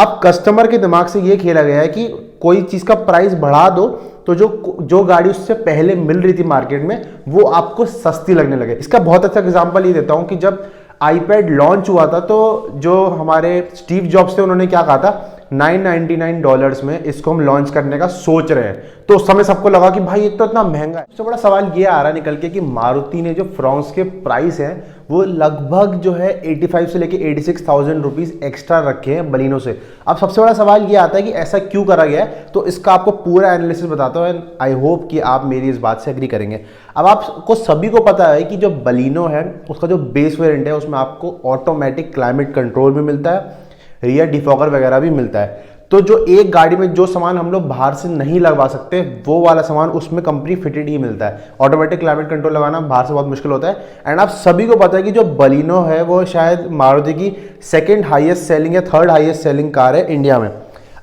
अब कस्टमर के दिमाग से ये खेला गया है कि कोई चीज का प्राइस बढ़ा दो तो जो गाड़ी उससे पहले मिल रही थी मार्केट में वो आपको सस्ती लगने लगे। इसका बहुत अच्छा एग्जांपल ये देता हूं कि जब आईपैड लॉन्च हुआ था तो जो हमारे स्टीव जॉब्स थे उन्होंने क्या कहा था, $999 में इसको हम लॉन्च करने का सोच रहे हैं। तो उस समय सबको लगा कि भाई ये तो इतना महंगा है। सबसे बड़ा सवाल ये आ रहा है निकल के कि मारुति ने जो फ्रॉन्क्स के प्राइस हैं वो लगभग जो है 85 से लेके 86,000 रुपीज एक्स्ट्रा रखे हैं बलिनो से। अब सबसे बड़ा सवाल ये आता है कि ऐसा क्यों करा गया है, तो इसका आपको पूरा एनालिसिस बताता हूं। आई होप कि आप मेरी इस बात से एग्री करेंगे। अब आपको सभी को पता है कि जो बलिनो है उसका जो बेस वेरिएंट है उसमें आपको ऑटोमेटिक क्लाइमेट कंट्रोल भी मिलता है, रियर डिफॉगर वगैरह भी मिलता है। तो जो एक गाड़ी में जो सामान हम लोग बाहर से नहीं लगवा सकते वो वाला सामान उसमें कंपनी फिटेड ही मिलता है। ऑटोमेटिक क्लाइमेट कंट्रोल लगाना बाहर से बहुत मुश्किल होता है। एंड आप सभी को पता है कि जो बलिनो है वो शायद मारुति की सेकंड हाईएस्ट सेलिंग या थर्ड हाईएस्ट सेलिंग कार है इंडिया में।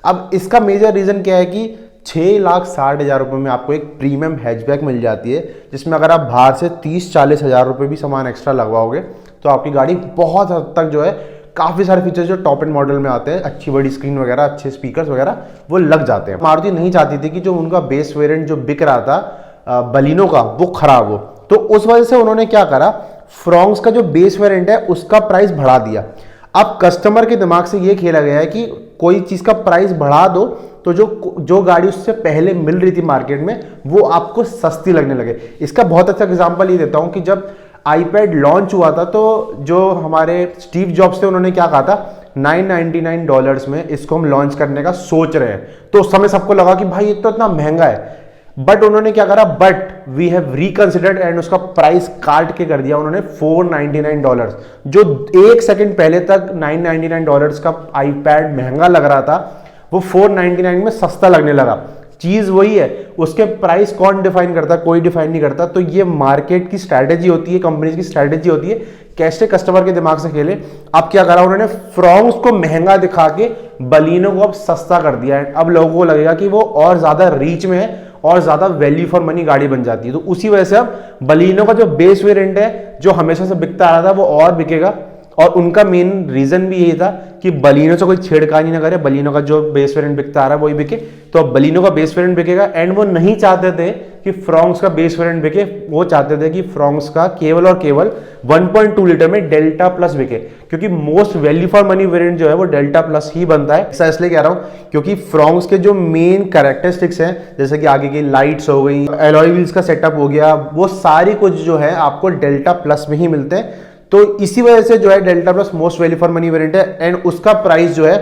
अब इसका मेजर रीजन क्या है कि 6,60,000 रुपये में आपको एक प्रीमियम हैचबैक मिल जाती है, जिसमें अगर आप बाहर से 30-40 हज़ार रुपये भी सामान एक्स्ट्रा लगवाओगे तो आपकी गाड़ी बहुत हद तक जो है काफ़ी सारे फीचर्स जो टॉप एंड मॉडल में आते हैं, अच्छी बड़ी स्क्रीन वगैरह, अच्छे स्पीकर्स वगैरह, वो लग जाते हैं। मारुति नहीं चाहती थी कि जो उनका बेस वेरिएंट जो बिक रहा था बलिनो का वो खराब हो, तो उस वजह से उन्होंने क्या करा, फ्रॉन्क्स का जो बेस वेरिएंट है उसका प्राइस बढ़ा दिया। अब कस्टमर के दिमाग से ये खेला गया है कि कोई चीज़ का प्राइस बढ़ा दो तो जो गाड़ी उससे पहले मिल रही थी मार्केट में वो आपको सस्ती लगने लगे। इसका बहुत अच्छा एग्जांपल ये देता हूं कि जब आईपैड लॉन्च हुआ था तो जो हमारे स्टीव जॉब्स थे उन्होंने क्या कहा था, $999 में इसको हम लॉन्च करने का सोच रहे हैं। तो उस समय सबको लगा कि भाई ये तो इतना महंगा है। बट उन्होंने क्या करा, but we have reconsidered and उसका प्राइस काट के कर दिया उन्होंने $499। जो एक सेकंड पहले तक $999 का आईपैड महंगा लग रहा था वो $499 में सस्ता लगने लगा। चीज वही है, उसके प्राइस कौन डिफाइन करता है, कोई डिफाइन नहीं करता। तो ये मार्केट की स्ट्रैटेजी होती है, कंपनी की स्ट्रैटेजी होती है, कैसे कस्टमर के दिमाग से खेले। अब क्या करा उन्होंने, फ्रॉन्क्स को महंगा दिखा के बलिनो को अब सस्ता कर दिया है। अब लोगों को लगेगा कि वो और ज्यादा रीच में है और ज्यादा वैल्यू फॉर मनी गाड़ी बन जाती है। तो उसी वजह से अब बलिनो का जो बेस वेरिएंट है जो हमेशा से बिकता आ रहा था वो और बिकेगा। और उनका मेन रीजन भी यही था कि बलिनो से कोई छेड़खानी ना करे, बलिनो का जो बेस वेरिएंट बिकता आ रहा है वही बिके। तो अब बलिनो का बेस वेरिएंट बिकेगा। एंड वो नहीं चाहते थे कि फ्रॉन्क्स का बेस वेरिएंट बिके, वो चाहते थे कि फ्रॉन्क्स का केवल और केवल 1.2 लीटर में डेल्टा प्लस बिके, क्योंकि most value for money variant जो है वो डेल्टा प्लस ही बनता है। ऐसा इसलिए कह रहा हूं क्योंकि फ्रॉन्क्स के जो मेन कैरेक्टरिस्टिक्स हैं, जैसे कि आगे की लाइट्स हो गई, एलॉय व्हील्स का सेटअप हो गया, वो सारी कुछ जो है आपको डेल्टा प्लस में ही मिलते हैं। तो इसी वजह से जो है delta plus most value for money variant है। एंड उसका प्राइस जो है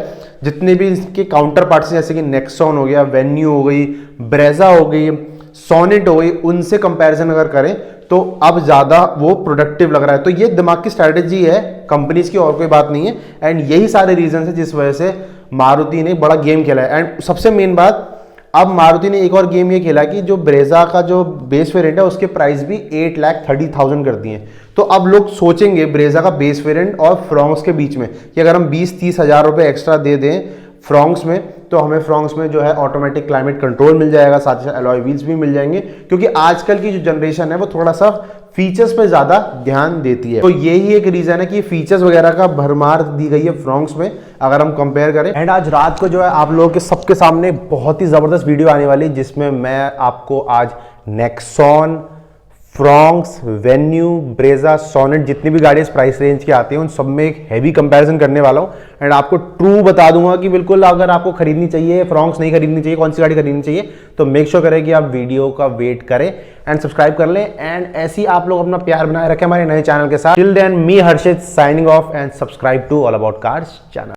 जितने भी इसके काउंटर पार्ट्स जैसे कि नेक्सॉन हो गया, वेन्यू हो गई, ब्रेजा हो गई, सोनेट हो गई, उनसे कंपैरिजन अगर करें तो अब ज्यादा वो प्रोडक्टिव लग रहा है। तो ये दिमाग की स्ट्रैटेजी है कंपनीज की, और कोई बात नहीं है। एंड यही सारे रीजन है जिस वजह से मारुति ने बड़ा गेम खेला है। एंड सबसे मेन बात, अब मारुति ने एक और गेम ये खेला कि जो ब्रेजा का जो बेस वेरिएंट है उसके प्राइस भी 8,30,000 कर दिए। तो अब लोग सोचेंगे ब्रेजा का बेस वेरिएंट और फ्रॉन्क्स के बीच में कि अगर हम 20-30 हज़ार रुपये एक्स्ट्रा दे दें फ्रॉन्क्स में तो हमें फ्रॉन्क्स में जो है ऑटोमेटिक क्लाइमेट कंट्रोल मिल जाएगा, साथ ही साथ अलॉय व्हील्स भी मिल जाएंगे, क्योंकि आजकल की जो जनरेशन है वो थोड़ा सा फीचर्स पे ज्यादा ध्यान देती है। तो यही एक रीजन है कि फीचर्स वगैरह का भरमार दी गई है फ्रॉन्क्स में अगर हम कंपेयर करें। एंड आज रात को जो है आप लोगों के सबके सामने बहुत ही जबरदस्त वीडियो आने वाली है जिसमें मैं आपको आज Nexon, Fronx, Venue, Brezza, Sonet जितनी भी गाड़ी इस प्राइस रेंज की आती हैं उन सब में एक हैवी कंपैरिजन करने वाला हूं। एंड आपको ट्रू बता दूंगा कि बिल्कुल अगर आपको खरीदनी चाहिए, फ्रॉन्क्स नहीं खरीदनी चाहिए, कौन सी गाड़ी खरीदनी चाहिए, तो मेक श्योर करें कि आप वीडियो का वेट करें एंड सब्सक्राइब कर लें। एंड ऐसे ही आप लोग अपना प्यार बनाए रखें हमारे नए चैनल के साथ। Till then me Harshit signing off and subscribe to All About Cars channel.